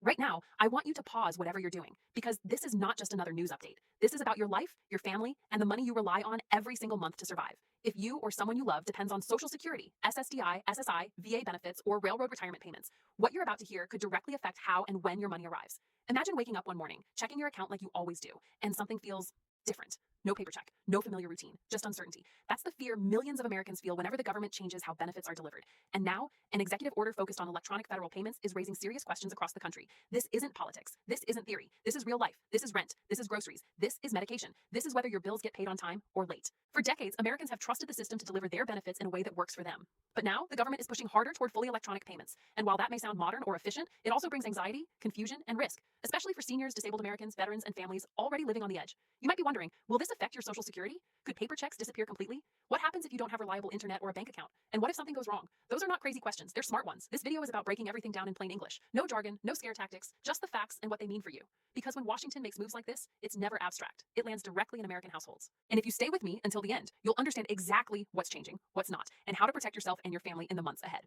Right now, I want you to pause whatever you're doing because this is not just another news update. This is about your life, your family, and the money you rely on every single month to survive. If you or someone you love depends on Social Security, SSDI, SSI, VA benefits, or railroad retirement payments, what you're about to hear could directly affect how and when your money arrives. Imagine waking up one morning, checking your account like you always do, and something feels different. No paper check, no familiar routine, just uncertainty. That's the fear millions of Americans feel whenever the government changes how benefits are delivered. And now, an executive order focused on electronic federal payments is raising serious questions across the country. This isn't politics. This isn't theory. This is real life. This is rent. This is groceries. This is medication. This is whether your bills get paid on time or late. For decades, Americans have trusted the system to deliver their benefits in a way that works for them. But now, the government is pushing harder toward fully electronic payments. And while that may sound modern or efficient, it also brings anxiety, confusion, and risk, especially for seniors, disabled Americans, veterans, and families already living on the edge. You might be wondering, will this affect your Social Security? Could paper checks disappear completely? What happens if you don't have reliable internet or a bank account? And what if something goes wrong? Those are not crazy questions. They're smart ones. This video is about breaking everything down in plain English. No jargon, no scare tactics, just the facts and what they mean for you. Because when Washington makes moves like this, it's never abstract. It lands directly in American households. And if you stay with me until the end, you'll understand exactly what's changing, what's not, and how to protect yourself and your family in the months ahead.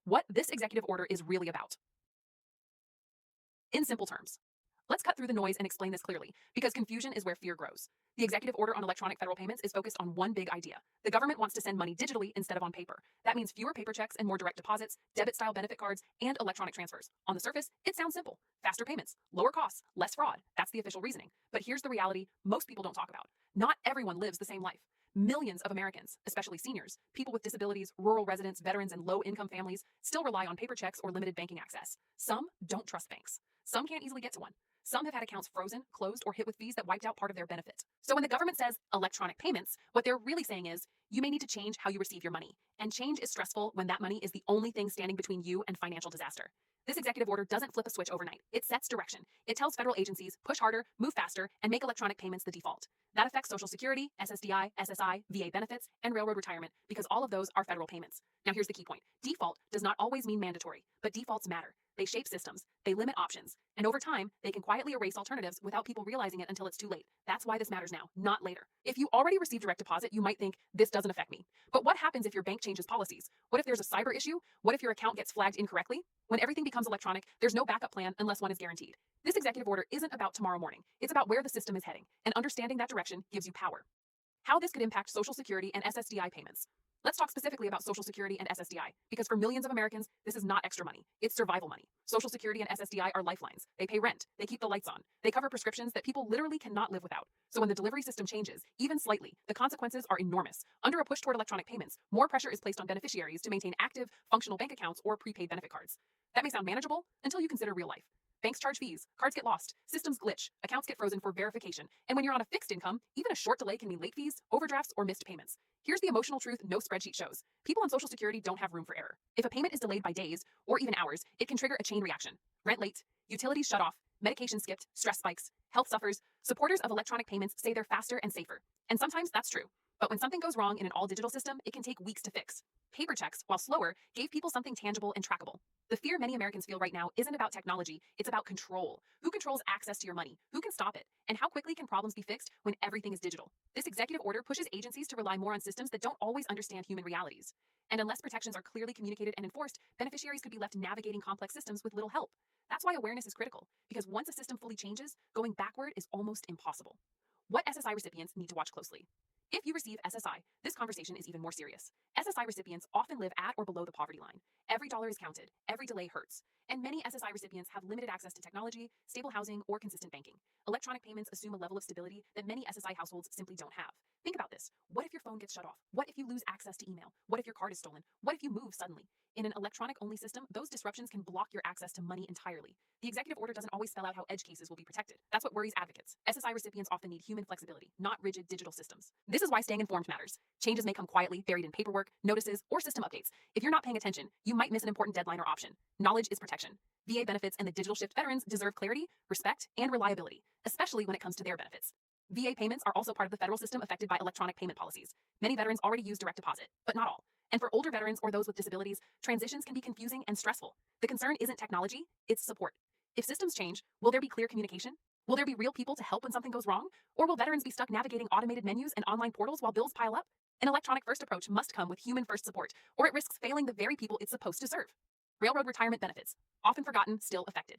What this executive order is really about. In simple terms, let's cut through the noise and explain this clearly, because confusion is where fear grows. The executive order on electronic federal payments is focused on one big idea. The government wants to send money digitally instead of on paper. That means fewer paper checks and more direct deposits, debit-style benefit cards, and electronic transfers. On the surface, it sounds simple. Faster payments, lower costs, less fraud. That's the official reasoning. But here's the reality most people don't talk about. Not everyone lives the same life. Millions of Americans, especially seniors, people with disabilities, rural residents, veterans, and low-income families, still rely on paper checks or limited banking access. Some don't trust banks. Some can't easily get to one. Some have had accounts frozen, closed, or hit with fees that wiped out part of their benefit. So when the government says electronic payments, what they're really saying is you may need to change how you receive your money. And change is stressful when that money is the only thing standing between you and financial disaster. This executive order doesn't flip a switch overnight. It sets direction. It tells federal agencies, push harder, move faster, and make electronic payments the default. That affects Social Security, SSDI, SSI, VA benefits, and railroad retirement because all of those are federal payments. Now here's the key point. Default does not always mean mandatory, but defaults matter. They shape systems, they limit options, and over time, they can quietly erase alternatives without people realizing it until it's too late. That's why this matters now, not later. If you already received direct deposit, you might think, this doesn't affect me. But what happens if your bank changes policies? What if there's a cyber issue? What if your account gets flagged incorrectly? When everything becomes electronic, there's no backup plan unless one is guaranteed. This executive order isn't about tomorrow morning. It's about where the system is heading, and understanding that direction gives you power. How this could impact Social Security and SSDI payments. Let's talk specifically about Social Security and SSDI, because for millions of Americans, this is not extra money. It's survival money. Social Security and SSDI are lifelines. They pay rent. They keep the lights on. They cover prescriptions that people literally cannot live without. So when the delivery system changes, even slightly, the consequences are enormous. Under a push toward electronic payments, more pressure is placed on beneficiaries to maintain active, functional bank accounts or prepaid benefit cards. That may sound manageable until you consider real life. Banks charge fees, cards get lost, systems glitch, accounts get frozen for verification, and when you're on a fixed income, even a short delay can mean late fees, overdrafts, or missed payments. Here's the emotional truth no spreadsheet shows. People on Social Security don't have room for error. If a payment is delayed by days, or even hours, it can trigger a chain reaction. Rent late, utilities shut off, medication skipped, stress spikes, health suffers. Supporters of electronic payments say they're faster and safer. And sometimes that's true. But when something goes wrong in an all-digital system, it can take weeks to fix. Paper checks, while slower, gave people something tangible and trackable. The fear many Americans feel right now isn't about technology, it's about control. Who controls access to your money? Who can stop it? And how quickly can problems be fixed when everything is digital? This executive order pushes agencies to rely more on systems that don't always understand human realities. And unless protections are clearly communicated and enforced, beneficiaries could be left navigating complex systems with little help. That's why awareness is critical, because once a system fully changes, going backward is almost impossible. What SSI recipients need to watch closely. If you receive SSI, this conversation is even more serious. SSI recipients often live at or below the poverty line. Every dollar is counted, every delay hurts. And many SSI recipients have limited access to technology, stable housing, or consistent banking. Electronic payments assume a level of stability that many SSI households simply don't have. Think about this. What if your phone gets shut off? What if you lose access to email? What if your card is stolen? What if you move suddenly? In an electronic-only system, those disruptions can block your access to money entirely. The executive order doesn't always spell out how edge cases will be protected. That's what worries advocates. SSI recipients often need human flexibility, not rigid digital systems. This is why staying informed matters. Changes may come quietly, buried in paperwork, notices, or system updates. If you're not paying attention, you might miss an important deadline or option. Knowledge is protection. VA benefits and the digital shift veterans deserve clarity, respect, and reliability, especially when it comes to their benefits. VA payments are also part of the federal system affected by electronic payment policies. Many veterans already use direct deposit, but not all. And for older veterans or those with disabilities, transitions can be confusing and stressful. The concern isn't technology, it's support. If systems change, will there be clear communication? Will there be real people to help when something goes wrong? Or will veterans be stuck navigating automated menus and online portals while bills pile up? An electronic first approach must come with human first support, or it risks failing the very people it's supposed to serve. Railroad retirement benefits, often forgotten, still affected.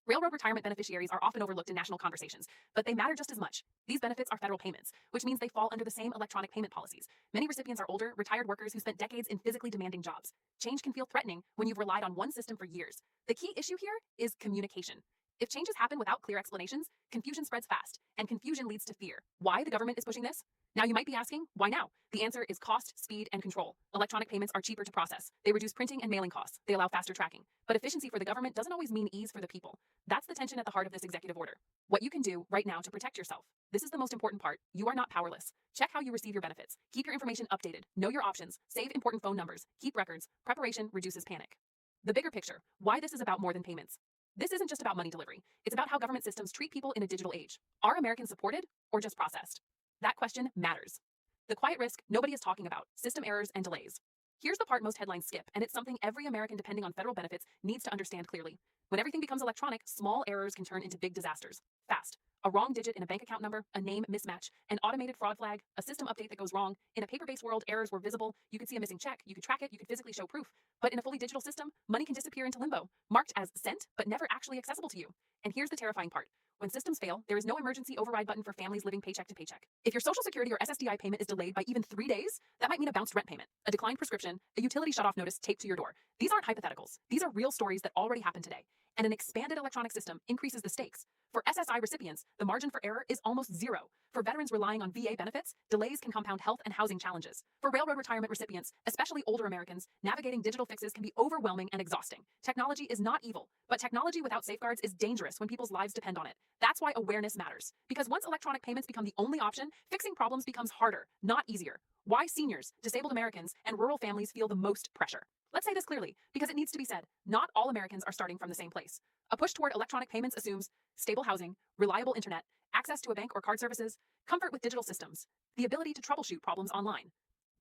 Railroad retirement beneficiaries are often overlooked in national conversations, but they matter just as much. These benefits are federal payments, which means they fall under the same electronic payment policies. Many recipients are older, retired workers who spent decades in physically demanding jobs. Change can feel threatening when you've relied on one system for years. The key issue here is communication. If changes happen without clear explanations, confusion spreads fast, and confusion leads to fear. Why the government is pushing this? Now you might be asking, why now? The answer is cost, speed, and control. Electronic payments are cheaper to process. They reduce printing and mailing costs. They allow faster tracking. But efficiency for the government doesn't always mean ease for the people. That's the tension at the heart of this executive order. What you can do right now to protect yourself. This is the most important part. You are not powerless. Check how you receive your benefits. Keep your information updated. Know your options. Save important phone numbers. Keep records. Preparation reduces panic. The bigger picture, why this is about more than payments. This isn't just about money delivery. It's about how government systems treat people in a digital age. Are Americans supported or just processed? That question matters. The quiet risk nobody is talking about, system errors and delays. Here's the part most headlines skip, and it's something every American depending on federal benefits needs to understand clearly. When everything becomes electronic, small errors can turn into big disasters. Fast. A wrong digit in a bank account number, a name mismatch, an automated fraud flag, a system update that goes wrong. In a paper-based world, errors were visible. You could see a missing check, you could track it, you could physically show proof. But in a fully digital system, money can disappear into limbo, marked as sent, but never actually accessible to you. And here's the terrifying part. When systems fail, there is no emergency override button for families living paycheck to paycheck. If your Social Security or SSDI payment is delayed by even 3 days, that might mean a bounced rent payment, a declined prescription, a utility shutoff notice taped to your door. These aren't hypotheticals. These are real stories that already happen today. And an expanded electronic system increases the stakes. For SSI recipients, the margin for error is almost zero. For veterans relying on VA benefits, delays can compound health and housing challenges. For railroad retirement recipients, especially older Americans, navigating digital fixes can be overwhelming and exhausting. Technology is not evil, but technology without safeguards is dangerous when people's lives depend on it. That's why awareness matters. Because once electronic payments become the only option, fixing problems becomes harder, not easier. Why seniors, disabled Americans, and rural families feel the most pressure. Let's say this clearly, because it needs to be said. Not all Americans are starting from the same place. A push toward electronic payments assumes stable housing, reliable internet, access to a bank or card services, comfort with digital systems, the ability to troubleshoot problems online.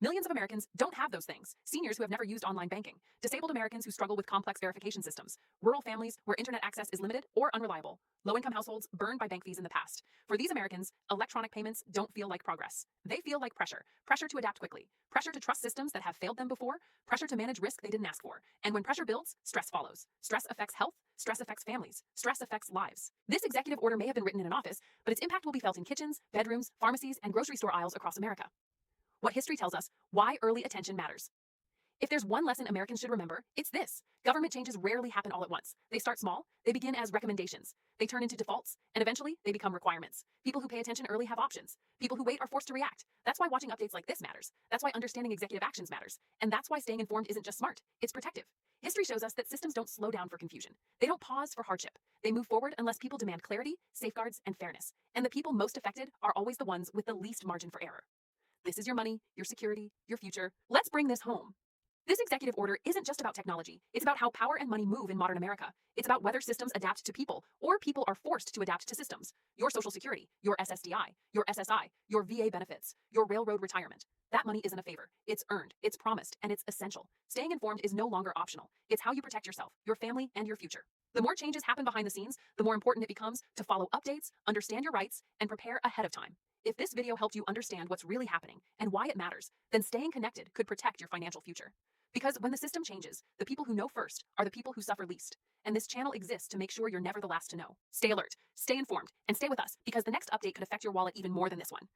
Millions of Americans don't have those things. Seniors who have never used online banking, disabled Americans who struggle with complex verification systems, rural families where internet access is limited or unreliable, low-income households burned by bank fees in the past. For these Americans, electronic payments don't feel like progress. They feel like pressure. Pressure to adapt quickly. Pressure to trust systems that have failed them before. Pressure to manage risk they didn't ask for. And when pressure builds, stress follows. Stress affects health. Stress affects families. Stress affects lives. This executive order may have been written in an office, but its impact will be felt in kitchens, bedrooms, pharmacies, and grocery store aisles across America. What history tells us, why early attention matters. If there's one lesson Americans should remember, it's this. Government changes rarely happen all at once. They start small, they begin as recommendations, they turn into defaults, and eventually they become requirements. People who pay attention early have options. People who wait are forced to react. That's why watching updates like this matters. That's why understanding executive actions matters. And that's why staying informed isn't just smart, it's protective. History shows us that systems don't slow down for confusion. They don't pause for hardship. They move forward unless people demand clarity, safeguards, and fairness. And the people most affected are always the ones with the least margin for error. This is your money, your security, your future. Let's bring this home. This executive order isn't just about technology. It's about how power and money move in modern America. It's about whether systems adapt to people or people are forced to adapt to systems. Your Social Security, your SSDI, your SSI, your VA benefits, your railroad retirement. That money isn't a favor. It's earned, it's promised, and it's essential. Staying informed is no longer optional. It's how you protect yourself, your family, and your future. The more changes happen behind the scenes, the more important it becomes to follow updates, understand your rights, and prepare ahead of time. If this video helped you understand what's really happening and why it matters, then staying connected could protect your financial future. Because when the system changes, the people who know first are the people who suffer least. And this channel exists to make sure you're never the last to know. Stay alert, stay informed, and stay with us because the next update could affect your wallet even more than this one.